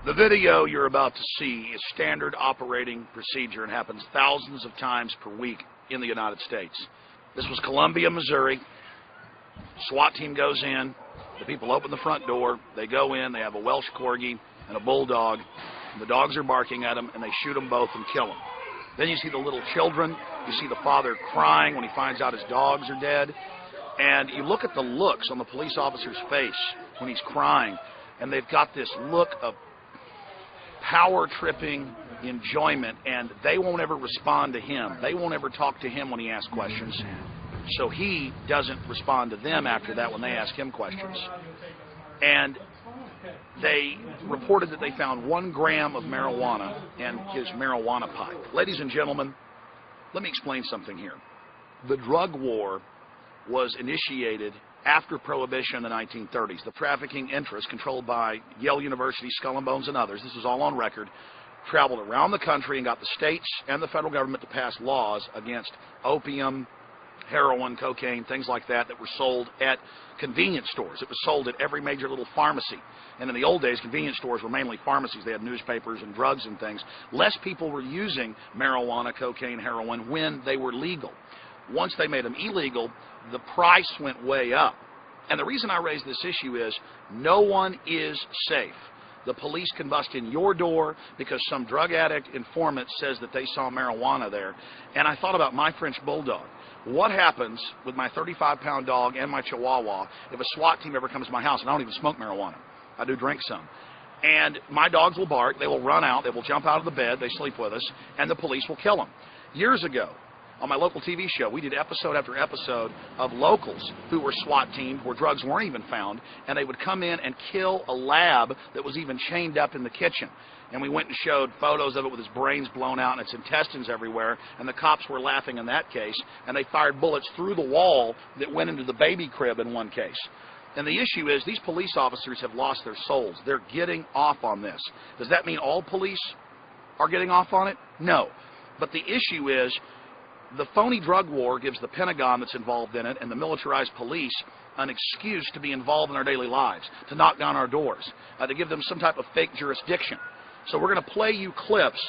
The video you're about to see is standard operating procedure and happens thousands of times per week in the United States. This was Columbia, Missouri. SWAT team goes in. The people open the front door. They go in. They have a Welsh Corgi and a Bulldog. And the dogs are barking at them, and they shoot them both and kill them. Then you see the little children. You see the father crying when he finds out his dogs are dead. And you look at the looks on the police officer's face when he's crying, and they've got this look of power-tripping enjoyment, and they won't ever respond to him. They won't ever talk to him when he asks questions. So he doesn't respond to them after that when they ask him questions. And they reported that they found 1 gram of marijuana in his marijuana pipe. Ladies and gentlemen, let me explain something here. The drug war was initiated after Prohibition in the 1930s. The trafficking interests controlled by Yale University, Skull and Bones, and others, this is all on record, traveled around the country and got the states and the federal government to pass laws against opium, heroin, cocaine, things like that were sold at convenience stores. It was sold at every major little pharmacy. And in the old days, convenience stores were mainly pharmacies. They had newspapers and drugs and things. Less people were using marijuana, cocaine, heroin when they were legal. Once they made them illegal, the price went way up. And the reason I raise this issue is no one is safe. The police can bust in your door because some drug addict informant says that they saw marijuana there. And I thought about my French Bulldog. What happens with my 35-pound dog and my Chihuahua if a SWAT team ever comes to my house? And I don't even smoke marijuana. I do drink some. And my dogs will bark. They will run out. They will jump out of the bed. They sleep with us. And the police will kill them. Years ago, on my local TV show, we did episode after episode of locals who were SWAT teamed where drugs weren't even found, and they would come in and kill a lab that was even chained up in the kitchen. And we went and showed photos of it with its brains blown out and its intestines everywhere, and the cops were laughing in that case, and they fired bullets through the wall that went into the baby crib in one case. And the issue is these police officers have lost their souls. They're getting off on this. Does that mean all police are getting off on it? No. But the issue is the phony drug war gives the Pentagon that's involved in it and the militarized police an excuse to be involved in our daily lives, to knock down our doors, to give them some type of fake jurisdiction. So we're going to play you clips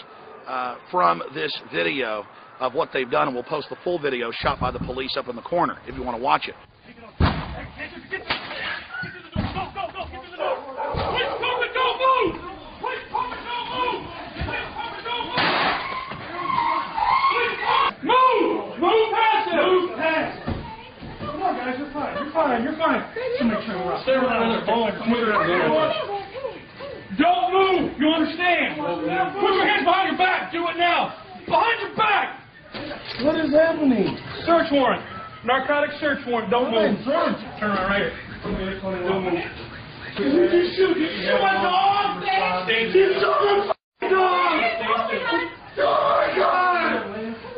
from this video of what they've done, and we'll post the full video shot by the police up in the corner if you want to watch it. You're fine. Stay around there. Don't move. You understand? Put your hands behind your back. Do it now. Behind your back. What is happening? Search warrant. Narcotic search warrant. Don't move. Turn around right here. Don't move. You shoot my dog. You shot my dog.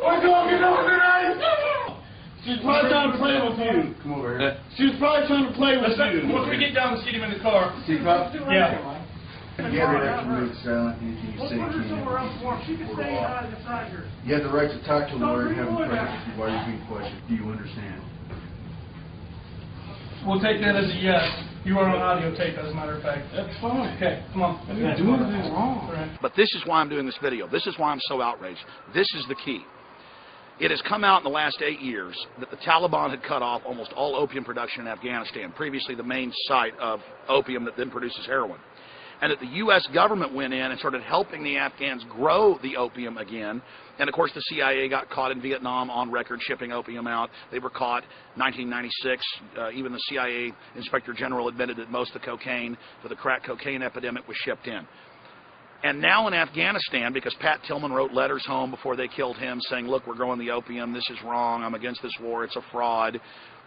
My dog is over there. She's probably trying to play with you. Come over here. She's probably trying to play with you. Once we get down and see him in the car. See, Pop? Yeah. You have the right to move silent. You can say you You have the right to talk to a lawyer and have him present with you while you're being questioned. Do you understand? We'll take that as a yes. You are on audio tape, as a matter of fact. That's fine. Okay, come on. I'm not doing anything wrong. But this is why I'm doing this video. This is why I'm so outraged. This is the key. It has come out in the last 8 years that the Taliban had cut off almost all opium production in Afghanistan, previously the main site of opium that then produces heroin. And that the U.S. government went in and started helping the Afghans grow the opium again. And, of course, the CIA got caught in Vietnam on record shipping opium out. They were caught in 1996. Even the CIA Inspector General admitted that most of the cocaine for the crack cocaine epidemic was shipped in. And now in Afghanistan, because Pat Tillman wrote letters home before they killed him saying, look, we're growing the opium, this is wrong, I'm against this war, it's a fraud.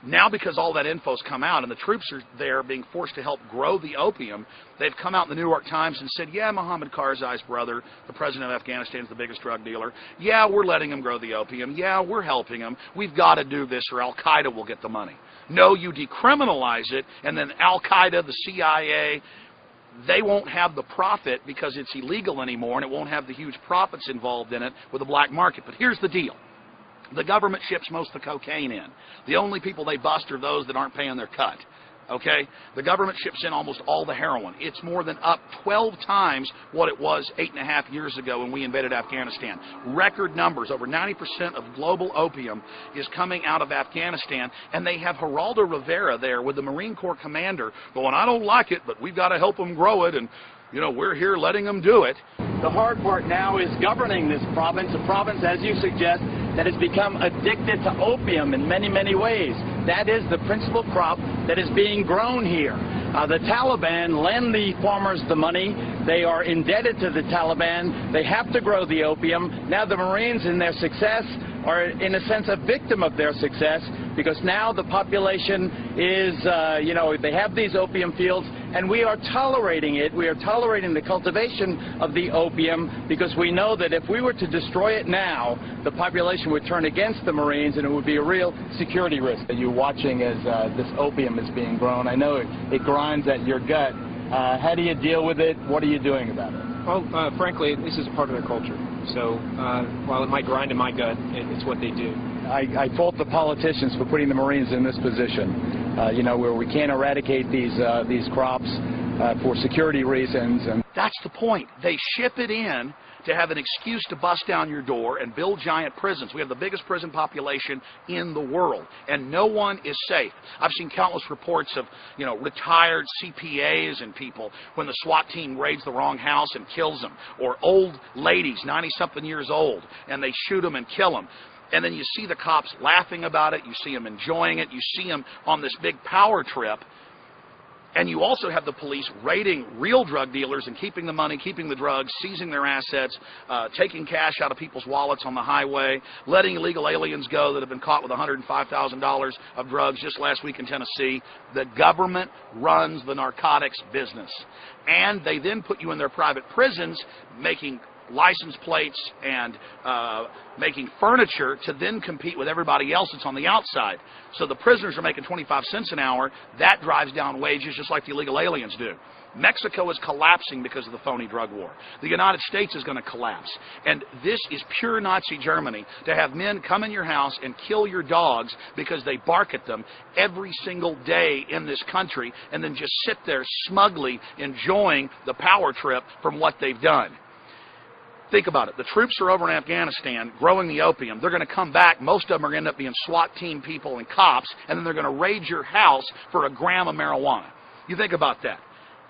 Now because all that info's come out and the troops are there being forced to help grow the opium, they've come out in the New York Times and said, yeah, Mohammed Karzai's brother, the president of Afghanistan, is the biggest drug dealer. Yeah, we're letting him grow the opium. Yeah, we're helping him. We've got to do this or Al-Qaeda will get the money. No, you decriminalize it, and then Al-Qaeda, the CIA, they won't have the profit because it's illegal anymore, and it won't have the huge profits involved in it with the black market. But here's the deal. The government ships most of the cocaine in. The only people they bust are those that aren't paying their cut. Okay? The government ships in almost all the heroin. It's more than up 12 times what it was 8.5 years ago when we invaded Afghanistan. Record numbers. Over 90% of global opium is coming out of Afghanistan, and they have Geraldo Rivera there with the Marine Corps commander going, I don't like it, but we've got to help them grow it, and you know, we're here letting them do it. The hard part now is governing this province, a province, as you suggest, that has become addicted to opium in many, many ways. That is the principal crop that is being grown here. The Taliban lend the farmers the money. They are indebted to the Taliban. They have to grow the opium. Now the Marines, in their success, are in a sense a victim of their success, because now the population is, they have these opium fields, and we are tolerating it. We are tolerating the cultivation of the opium because we know that if we were to destroy it now, the population would turn against the Marines, and it would be a real security risk that you're watching as this opium is being grown. I know it grinds at your gut. How do you deal with it? What are you doing about it? Well, frankly, this is a part of their culture. So while it might grind in my gut, it's what they do. I fault the politicians for putting the Marines in this position, where we can't eradicate these crops for security reasons. And that's the point. They ship it in to have an excuse to bust down your door and build giant prisons. We have the biggest prison population in the world, and no one is safe. I've seen countless reports of, retired CPAs and people when the SWAT team raids the wrong house and kills them, or old ladies, 90-something years old, and they shoot them and kill them. And then you see the cops laughing about it, you see them enjoying it, you see them on this big power trip. And you also have the police raiding real drug dealers and keeping the money, keeping the drugs, seizing their assets, taking cash out of people's wallets on the highway, letting illegal aliens go that have been caught with $105,000 of drugs just last week in Tennessee. The government runs the narcotics business. And they then put you in their private prisons, making license plates and making furniture to then compete with everybody else that's on the outside. So the prisoners are making 25 cents an hour. That drives down wages just like the illegal aliens do. Mexico is collapsing because of the phony drug war. The United States is going to collapse. And this is pure Nazi Germany, to have men come in your house and kill your dogs because they bark at them every single day in this country, and then just sit there smugly enjoying the power trip from what they've done. Think about it. The troops are over in Afghanistan growing the opium. They're going to come back. Most of them are going to end up being SWAT team people and cops, and then they're going to raid your house for a gram of marijuana. You think about that.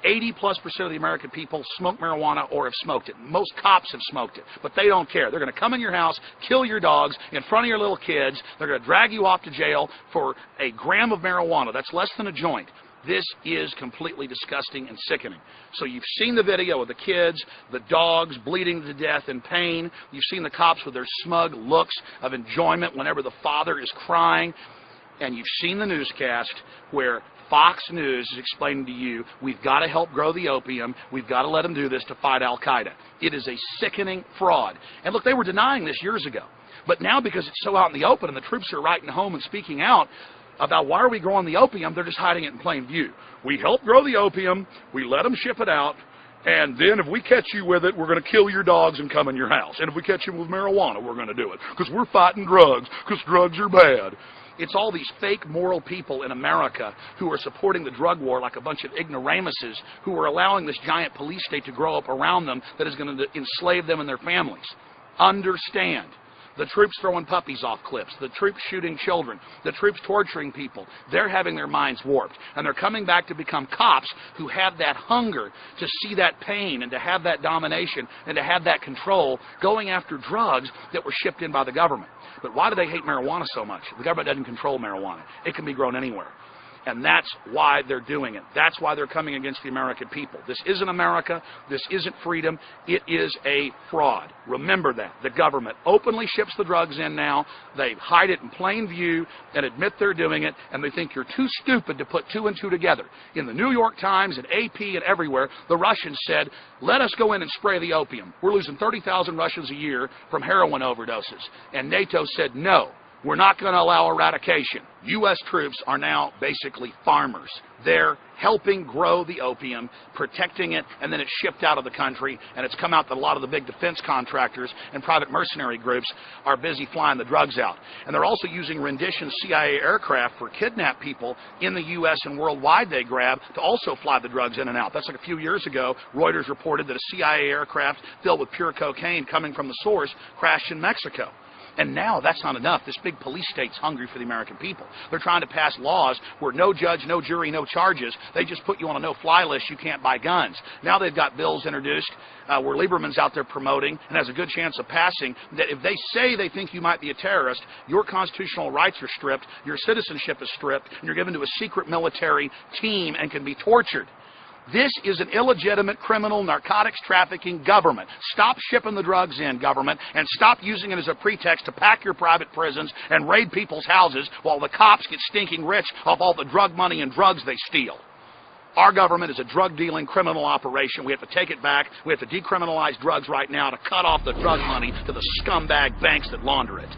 80+% of the American people smoke marijuana or have smoked it. Most cops have smoked it, but they don't care. They're going to come in your house, kill your dogs in front of your little kids. They're going to drag you off to jail for a gram of marijuana. That's less than a joint. This is completely disgusting and sickening. So you've seen the video of the kids, the dogs bleeding to death in pain. You've seen the cops with their smug looks of enjoyment whenever the father is crying. And you've seen the newscast where Fox News is explaining to you, we've got to help grow the opium. We've got to let them do this to fight Al-Qaeda. It is a sickening fraud. And look, they were denying this years ago. But now, because it's so out in the open and the troops are writing home and speaking out about why are we growing the opium, they're just hiding it in plain view. We help grow the opium, we let them ship it out, and then if we catch you with it, we're going to kill your dogs and come in your house. And if we catch you with marijuana, we're going to do it, because we're fighting drugs, because drugs are bad. It's all these fake moral people in America who are supporting the drug war like a bunch of ignoramuses who are allowing this giant police state to grow up around them that is going to enslave them and their families. Understand. The troops throwing puppies off cliffs, the troops shooting children, the troops torturing people, they're having their minds warped. And they're coming back to become cops who have that hunger to see that pain and to have that domination and to have that control, going after drugs that were shipped in by the government. But why do they hate marijuana so much? The government doesn't control marijuana. It can be grown anywhere. And that's why they're doing it. That's why they're coming against the American people. This isn't America. This isn't freedom. It is a fraud. Remember that. The government openly ships the drugs in now. They hide it in plain view and admit they're doing it, and they think you're too stupid to put two and two together. In the New York Times and AP and everywhere, the Russians said, let us go in and spray the opium. We're losing 30,000 Russians a year from heroin overdoses. And NATO said, no. We're not going to allow eradication. U.S. troops are now basically farmers. They're helping grow the opium, protecting it, and then it's shipped out of the country, and it's come out that a lot of the big defense contractors and private mercenary groups are busy flying the drugs out. And they're also using rendition CIA aircraft for kidnapped people in the U.S. and worldwide they grab to also fly the drugs in and out. That's like a few years ago, Reuters reported that a CIA aircraft filled with pure cocaine coming from the source crashed in Mexico. And now that's not enough. This big police state's hungry for the American people. They're trying to pass laws where no judge, no jury, no charges. They just put you on a no-fly list. You can't buy guns. Now they've got bills introduced where Lieberman's out there promoting and has a good chance of passing that if they say they think you might be a terrorist, your constitutional rights are stripped, your citizenship is stripped, and you're given to a secret military team and can be tortured. This is an illegitimate criminal narcotics trafficking government. Stop shipping the drugs in, government, and stop using it as a pretext to pack your private prisons and raid people's houses while the cops get stinking rich off all the drug money and drugs they steal. Our government is a drug-dealing criminal operation. We have to take it back. We have to decriminalize drugs right now to cut off the drug money to the scumbag banks that launder it.